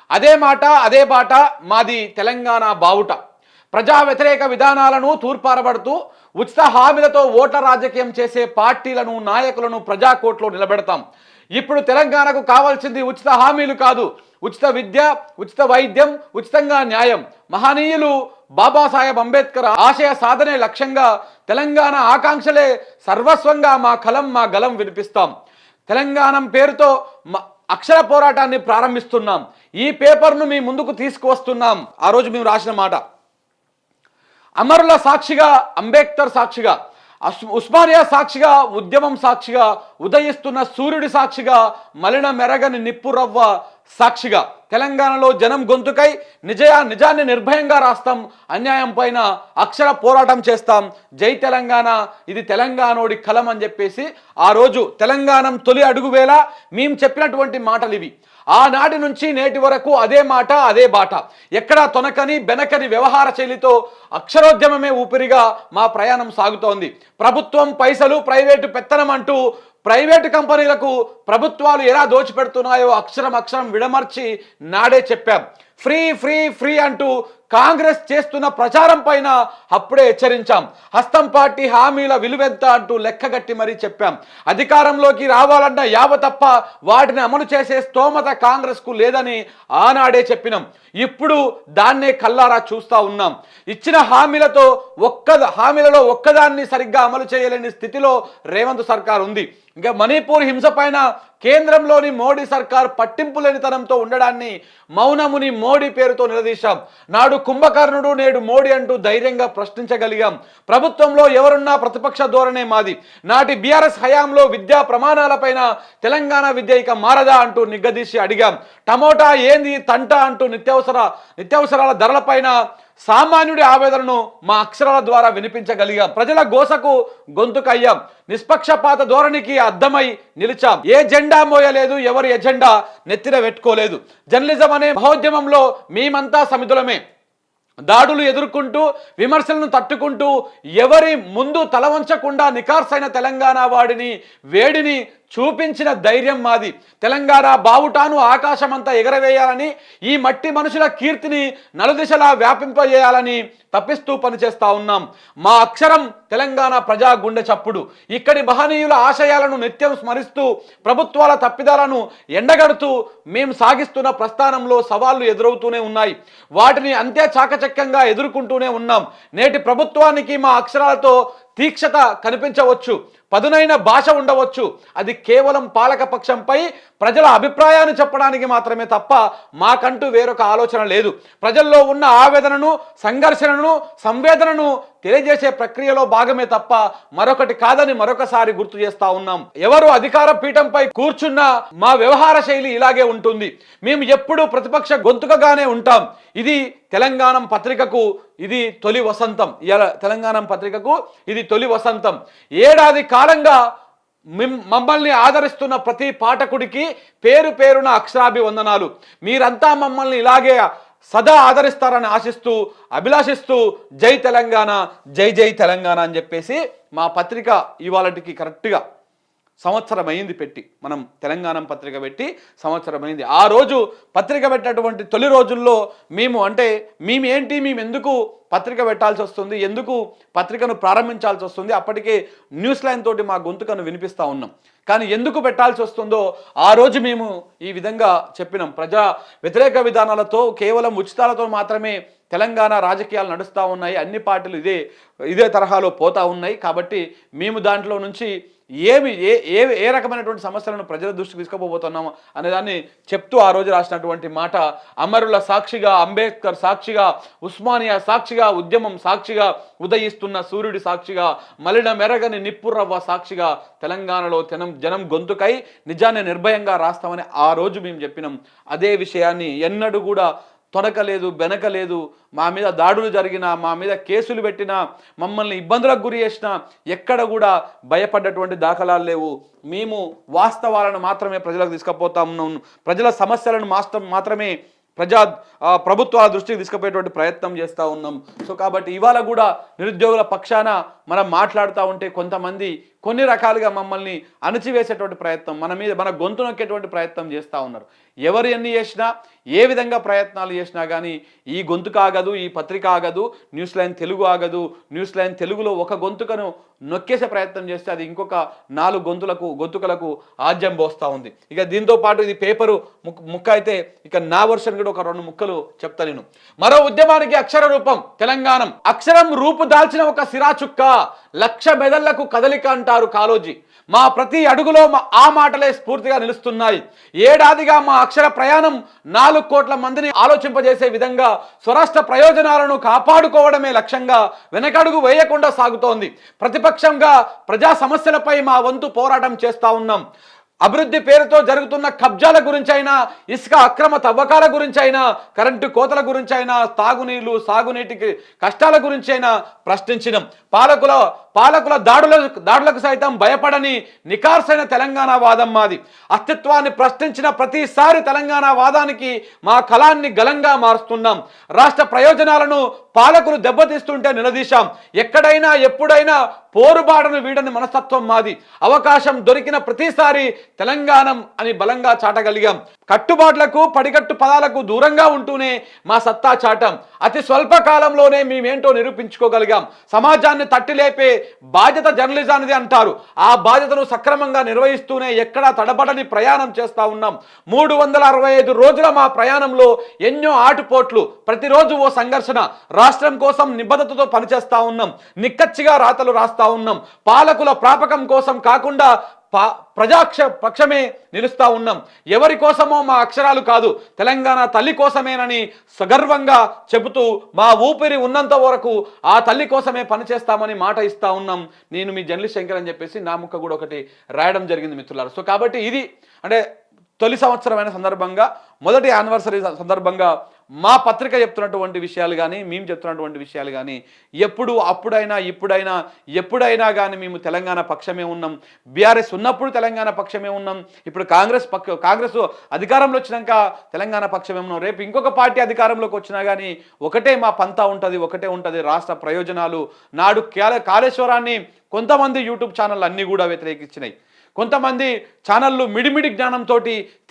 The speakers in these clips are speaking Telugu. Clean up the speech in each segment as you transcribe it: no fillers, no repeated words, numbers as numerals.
అదే మాట అదే బాట మాది తెలంగాణ బావుట. ప్రజా వ్యతిరేక విధానాలను తూర్పారబడుతూ ఉచిత హామీలతో ఓట్ల రాజకీయం చేసే పార్టీలను నాయకులను ప్రజాకోర్టులో నిలబెడతాం. ఇప్పుడు తెలంగాణకు కావాల్సింది ఉచిత హామీలు కాదు, ఉచిత విద్య, ఉచిత వైద్యం, ఉచితంగా న్యాయం. మహనీయులు బాబాసాహెబ్ అంబేద్కర్ ఆశయ సాధనే లక్ష్యంగా తెలంగాణ ఆకాంక్షలే సర్వస్వంగా మా కలం మా గలం వినిపిస్తాం. తెలంగాణ పేరుతో అక్షర పోరాటాన్ని ప్రారంభిస్తున్నాం. ఈ పేపర్ను మీ ముందుకు తీసుకువస్తున్నాం. ఆ రోజు మేము రాసిన మాట, అమరుల సాక్షిగా, అంబేద్కర్ సాక్షిగా, ఉస్మానియా సాక్షిగా, ఉద్యమం సాక్షిగా, ఉదయిస్తున్న సూర్యుడి సాక్షిగా, మలిన మెరగని నిప్పురవ్వ సాక్షిగా తెలంగాణలో జనం గొంతుకై నిజాన్ని నిర్భయంగా రాస్తాం. అన్యాయం పైన అక్షర పోరాటం చేస్తాం. జై తెలంగాణ, ఇది తెలంగాణోడి కలం అని చెప్పేసి ఆ రోజు తెలంగాణ తొలి అడుగు వేళ మేము చెప్పినటువంటి మాటలు ఇవి. ఆనాటి నుంచి నేటి వరకు అదే మాట అదే బాట. ఎక్కడా తొనకని బెనకని వ్యవహార శైలితో అక్షరోద్యమమే ఊపిరిగా మా ప్రయాణం సాగుతోంది. ప్రభుత్వం పైసలు, ప్రైవేటు పెత్తనం అంటూ ప్రైవేటు కంపెనీలకు ప్రభుత్వాలు ఎలా దోచిపెడుతున్నాయో అక్షరం విడమర్చి నాడే చెప్పాం. ఫ్రీ ఫ్రీ ఫ్రీ అంటూ కాంగ్రెస్ చేస్తున్న ప్రచారం పైన అప్పుడే హెచ్చరించాం. హస్తం పార్టీ హామీల విలువెంత అంటూ లెక్కగట్టి మరీ చెప్పాం. అధికారంలోకి రావాలన్న యావ తప్ప వాటిని అమలు చేసే స్తోమత కాంగ్రెస్కు లేదని ఆనాడే చెప్పినాం. ఇప్పుడు దాన్నే కల్లారా చూస్తూ ఉన్నాం. ఇచ్చిన హామీలలో ఒక్కదాన్ని సరిగ్గా అమలు చేయలేని స్థితిలో రేవంత్ సర్కార్ ఉంది. ఇంకా మణిపూర్ హింస పైన కేంద్రంలోని మోడీ సర్కార్ పట్టింపు లేనితనంతో ఉండడాన్ని మౌనముని మోడీ పేరుతో నిలదీశాం. నాడు కుంభకర్ణుడు నేడు మోడీ అంటూ ధైర్యంగా ప్రశ్నించగలిగాం. ప్రభుత్వంలో ఎవరున్నా ప్రతిపక్ష ధోరణే మాది. నాటి బీఆర్ఎస్ హయాంలో విద్యా ప్రమాణాలపైన తెలంగాణ విద్య ఇక మారదా అంటూ నిగ్గదీసి అడిగాం. టమోటా ఏంది తంట అంటూ నిత్యావసరాల ధరలపైన సామాన్యుడి ఆవేదనను మా అక్షరాల ద్వారా వినిపించగలిగాం. ప్రజల గోసకు గొంతుకయ్యాం. నిష్పక్షపాత ధోరణికి అద్దమై నిలిచాం. ఏ జెండా మోయలేదు, ఎవరి ఎజెండా నెత్తిన పెట్టుకోలేదు. జర్నలిజం అనే మహోద్యమంలో మేమంతా సమిధులమే. దాడులు ఎదుర్కొంటూ విమర్శలను తట్టుకుంటూ ఎవరి ముందు తల వంచకుండా నికార్సైన తెలంగాణ వాడిని వేడిని చూపించిన ధైర్యం మాది. తెలంగాణ బావుటాను ఆకాశమంతా ఎగరవేయాలని, ఈ మట్టి మనుషుల కీర్తిని నలుదిశలా వ్యాపింపజేయాలని తప్పిస్తూ పనిచేస్తా ఉన్నాం. మా అక్షరం తెలంగాణ ప్రజా గుండె చప్పుడు. ఇక్కడి మహనీయుల ఆశయాలను నిత్యం స్మరిస్తూ ప్రభుత్వాల తప్పిదాలను ఎండగడుతూ మేము సాగిస్తున్న ప్రస్థానంలో సవాళ్లు ఎదురవుతూనే ఉన్నాయి. వాటిని అంతే చాకచక్యంగా ఎదుర్కొంటూనే ఉన్నాం. నేటి ప్రభుత్వానికి మా అక్షరాలతో తీక్షత కనిపించవచ్చు, పదునైన భాష ఉండవచ్చు. అది కేవలం పాలకపక్షంపై ప్రజల అభిప్రాయాన్ని చెప్పడానికి మాత్రమే తప్ప మాకంటూ వేరొక ఆలోచన లేదు. ప్రజల్లో ఉన్న ఆవేదనను, సంఘర్షణను, సంవేదనను తెలియజేసే ప్రక్రియలో భాగమే తప్ప మరొకటి కాదని మరొకసారి గుర్తు చేస్తా ఉన్నాం. ఎవరు అధికార పీఠంపై కూర్చున్నా మా వ్యవహార శైలి ఇలాగే ఉంటుంది. మేము ఎప్పుడూ ప్రతిపక్ష గొంతుకగానే ఉంటాం. ఇది తెలంగాణ పత్రికకు ఇది తొలి వసంతం. తెలంగాణ పత్రికకు ఇది తొలి వసంతం. ఏడాది కాలంగా మమ్మల్ని ఆదరిస్తున్న ప్రతి పాఠకుడికి పేరు పేరున అక్షరాభివందనాలు. మీరంతా మమ్మల్ని ఇలాగే సదా ఆదరిస్తారని ఆశిస్తూ అభిలాషిస్తూ జై తెలంగాణ, జై జై తెలంగాణ అని చెప్పేసి మా పత్రిక ఇవాళకి కరెక్ట్గా సంవత్సరం అయింది పెట్టి. మనం తెలంగాణ పత్రిక పెట్టి సంవత్సరం అయింది. ఆ రోజు పత్రిక పెట్టినటువంటి తొలి రోజుల్లో మేము ఎందుకు పత్రిక పెట్టాల్సి వస్తుంది, ఎందుకు పత్రికను ప్రారంభించాల్సి వస్తుంది, అప్పటికే న్యూస్ లైన్ తోటి మా గొంతుకను వినిపిస్తూ ఉన్నాం. కానీ ఎందుకు పెట్టాల్సి వస్తుందో ఆ రోజు మేము ఈ విధంగా చెప్పినాం. ప్రజా వ్యతిరేక విధానాలతో కేవలం ఉచితాలతో మాత్రమే తెలంగాణ రాజకీయాలు నడుస్తూ ఉన్నాయి. అన్ని పార్టీలు ఇదే తరహాలో పోతూ ఉన్నాయి. కాబట్టి మేము దాంట్లో నుంచి ఏ రకమైనటువంటి సమస్యలను ప్రజల దృష్టికి తీసుకుపోతున్నాము అనేదాన్ని చెప్తూ ఆ రోజు రాసినటువంటి మాట, అమరుల సాక్షిగా, అంబేద్కర్ సాక్షిగా, ఉస్మానియా సాక్షిగా, ఉద్యమం సాక్షిగా, ఉదయిస్తున్న సూర్యుడి సాక్షిగా, మలిన మెరగని నిప్పురవ్వ సాక్షిగా తెలంగాణలో జనం గొంతుకై నిజాన్ని నిర్భయంగా రాస్తామని ఆ రోజు మేము చెప్పినాం. అదే విషయాన్ని ఎన్నడూ కూడా తొనకలేదు, బెనకలేదు. మా మీద దాడులు జరిగినా, మా మీద కేసులు పెట్టినా, మమ్మల్ని ఇబ్బందులకు గురి చేసినా ఎక్కడ కూడా భయపడ్డటువంటి దాఖలాలు లేవు. మేము వాస్తవాలను మాత్రమే ప్రజలకు తీసుకుపోతా ఉన్నాం. ప్రజల సమస్యలను మాత్రమే ప్రభుత్వాల దృష్టికి తీసుకుపోయేటువంటి ప్రయత్నం చేస్తూ ఉన్నాం. సో కాబట్టి ఇవాళ కూడా నిరుద్యోగుల పక్షాన మనం మాట్లాడుతూ ఉంటే కొంతమంది కొన్ని రకాలుగా మమ్మల్ని అణచివేసేటువంటి ప్రయత్నం, మన గొంతు నొక్కేటువంటి ప్రయత్నం చేస్తూ ఉన్నారు. ఎవరు ఎన్ని చేసినా, ఏ విధంగా ప్రయత్నాలు చేసినా కానీ ఈ గొంతుకు ఆగదు, ఈ పత్రిక ఆగదు, న్యూస్ లైన్ తెలుగు ఆగదు. న్యూస్ లైన్ తెలుగులో ఒక గొంతుకను నొక్కేసే ప్రయత్నం చేస్తే అది ఇంకొక 4 గొంతుకలకు ఆజ్యం పోస్తూ ఉంది. ఇక దీంతో పాటు ఇది పేపరు ముక్క అయితే ఇక నా వర్షన్ కూడా ఒక 2 ముక్కలు చెప్తా నేను. మరో ఉద్యమానికి అక్షర రూపం తెలంగాణ. అక్షరం రూపు దాల్చిన ఒక సిరాచుక్క, 1,00,000 మెదళ్లకు కదలిక అంటారు కాళోజీ. మా ప్రతి అడుగులో ఆ మాటలే స్ఫూర్తిగా నిలుస్తున్నాయి. ఏడాదిగా మా అక్షర ప్రయాణం 4 కోట్ల మందిని ఆలోచింపజేసే విధంగా స్వరాష్ట్ర ప్రయోజనాలను కాపాడుకోవడమే లక్ష్యంగా వెనకడుగు వేయకుండా సాగుతోంది. ప్రతిపక్షంగా ప్రజా సమస్యలపై మా వంతు పోరాటం చేస్తా ఉన్నాం. అభివృద్ధి పేరుతో జరుగుతున్న కబ్జాల గురించి అయినా, ఇసుక అక్రమ తవ్వకాల గురించి అయినా, కరెంటు కోతల గురించి అయినా, తాగునీళ్లు సాగునీటికి కష్టాల గురించి అయినా ప్రశ్నించినాం. పాలకుల దాడులకు సైతం భయపడని నికార్సైన తెలంగాణ వాదం మాది. అస్తిత్వాన్ని ప్రశ్నించిన ప్రతిసారి తెలంగాణ వాదానికి మా కళాన్ని గలంగా మారుస్తున్నాం. రాష్ట్ర ప్రయోజనాలను పాలకులు దెబ్బతీస్తుంటే నిలదీశాం. ఎక్కడైనా ఎప్పుడైనా పోరుబాటను వీడని మనస్తత్వం మాది. అవకాశం దొరికిన ప్రతిసారి తెలంగాణం అని బలంగా చాటగలిగాం. కట్టుబాట్లకు పడికట్టు పదాలకు దూరంగా ఉంటూనే మా సత్తా చాటం. అతి స్వల్ప కాలంలోనే మేమేంటో నిరూపించుకోగలిగాం. సమాజాన్ని తట్టిలేపే బాధ్యత జర్నలిజానిది అంటారు. ఆ బాధ్యతను సక్రమంగా నిర్వహిస్తూనే ఎక్కడా తడబడని ప్రయాణం చేస్తా ఉన్నాం. 365 రోజుల మా ప్రయాణంలో ఎన్నో ఆటుపోట్లు, ప్రతిరోజు ఓ సంఘర్షణ. రాష్ట్రం కోసం నిబద్ధతతో పనిచేస్తా ఉన్నాం. నిక్కచ్చిగా రాతలు రాస్తా ఉన్నాం. పాలకుల ప్రాపకం కోసం కాకుండా ప్రజాపక్షమే నిలుస్తా ఉన్నాం. ఎవరి కోసమో మా అక్షరాలు కాదు, తెలంగాణ తల్లి కోసమేనని సగర్వంగా చెబుతూ మా ఊపిరి ఉన్నంత వరకు ఆ తల్లి కోసమే పనిచేస్తామని మాట ఇస్తా ఉన్నాం. నేను మీ జర్నలిస్ట్ శంకర్ అని చెప్పేసి నా ముక్క కూడా ఒకటి రాయడం జరిగింది మిత్రులారా. సో కాబట్టి ఇది అంటే తొలి సంవత్సరమైన సందర్భంగా, మొదటి యానివర్సరీ సందర్భంగా మా పత్రిక చెప్తున్నటువంటి విషయాలు కానీ, మేము చెప్తున్నటువంటి విషయాలు కానీ ఎప్పుడైనా కానీ మేము తెలంగాణ పక్షమే ఉన్నాం. బీఆర్ఎస్ ఉన్నప్పుడు తెలంగాణ పక్షమే ఉన్నాం. ఇప్పుడు కాంగ్రెస్ అధికారంలో వచ్చినాక తెలంగాణ పక్షమే ఉన్నాం. రేపు ఇంకొక పార్టీ అధికారంలోకి వచ్చినా కానీ ఒకటే మా పంతా ఉంటుంది, ఒకటే ఉంటుంది రాష్ట్ర ప్రయోజనాలు. నాడు కాళేశ్వరాన్ని కొంతమంది యూట్యూబ్ ఛానళ్ళు అన్నీ కూడా వ్యతిరేకించినాయి. కొంతమంది ఛానళ్ళు మిడిమిడి జ్ఞానంతో,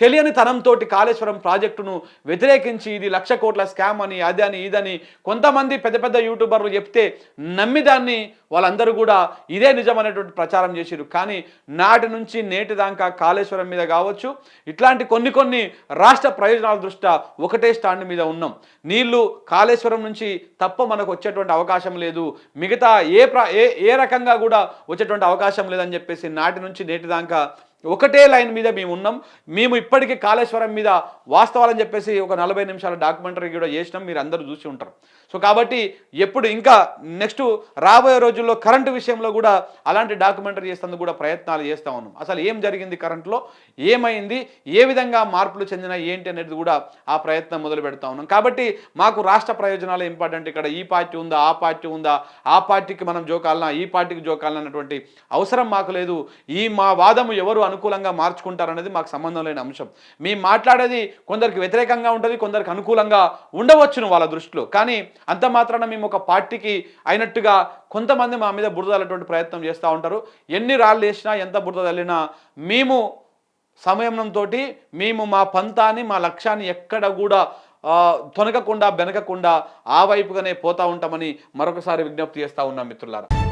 తెలియని తనంతో కాళేశ్వరం ప్రాజెక్టును వ్యతిరేకించి ఇది 1,00,000 కోట్ల స్కామ్ అని, అదని ఇదని కొంతమంది పెద్ద యూట్యూబర్లు చెప్తే నమ్మి దాన్ని వాళ్ళందరూ కూడా ఇదే నిజమైనటువంటి ప్రచారం చేశారు. కానీ నాటి నుంచి నేటి దాకా కాళేశ్వరం మీద కావచ్చు, ఇట్లాంటి కొన్ని రాష్ట్ర ప్రయోజనాల దృష్ట్యా ఒకటే స్టాండ్ మీద ఉన్నాం. నీళ్లు కాళేశ్వరం నుంచి తప్ప మనకు వచ్చేటువంటి అవకాశం లేదు, మిగతా ఏ రకంగా కూడా వచ్చేటువంటి అవకాశం లేదని చెప్పేసి నాటి నుంచి నేటి దాకా ఒకటే లైన్ మీద మేము ఉన్నాం. మేము ఇప్పటికీ కాళేశ్వరం మీద వాస్తవాలని చెప్పేసి ఒక 40 నిమిషాల డాక్యుమెంటరీ కూడా చేసినాం, మీరు అందరూ చూసి ఉంటారు. సో కాబట్టి ఎప్పుడు ఇంకా నెక్స్ట్ రాబోయే రోజుల్లో కరెంటు విషయంలో కూడా అలాంటి డాక్యుమెంటరీ చేసేందుకు కూడా ప్రయత్నాలు చేస్తూ ఉన్నాం. అసలు ఏం జరిగింది కరెంట్లో, ఏమైంది, ఏ విధంగా మార్పులు చెందినా ఏంటి అనేది కూడా ఆ ప్రయత్నం మొదలు పెడతా ఉన్నాం. కాబట్టి మాకు రాష్ట్ర ప్రయోజనాలు ఇంపార్టెంట్. ఇక్కడ ఈ పార్టీ ఉందా, ఆ పార్టీ ఉందా, ఆ పార్టీకి మనం జోకాలనా, ఈ పార్టీకి జోకాలనా అన్నటువంటి అవసరం మాకు లేదు. మా వాదము ఎవరు అనుకూలంగా మార్చుకుంటారనేది మాకు సంబంధం లేని అంశం. మేము మాట్లాడేది కొందరికి వ్యతిరేకంగా ఉంటుంది, కొందరికి అనుకూలంగా ఉండవచ్చును వాళ్ళ దృష్టిలో. కానీ అంత మాత్రాన మేము ఒక పార్టీకి అయినట్టుగా కొంతమంది మా మీద బురదలటువంటి ప్రయత్నం చేస్తూ ఉంటారు. ఎన్ని రాళ్ళు వేసినా, ఎంత బురద తల్లినా మేము సంయమనంతో మేము మా పంతాన్ని, మా లక్ష్యాన్ని ఎక్కడ కూడా తొనకకుండా బెనకకుండా ఆ వైపుగానే పోతా ఉంటామని మరొకసారి విజ్ఞప్తి చేస్తూ ఉన్నాం మిత్రులారా.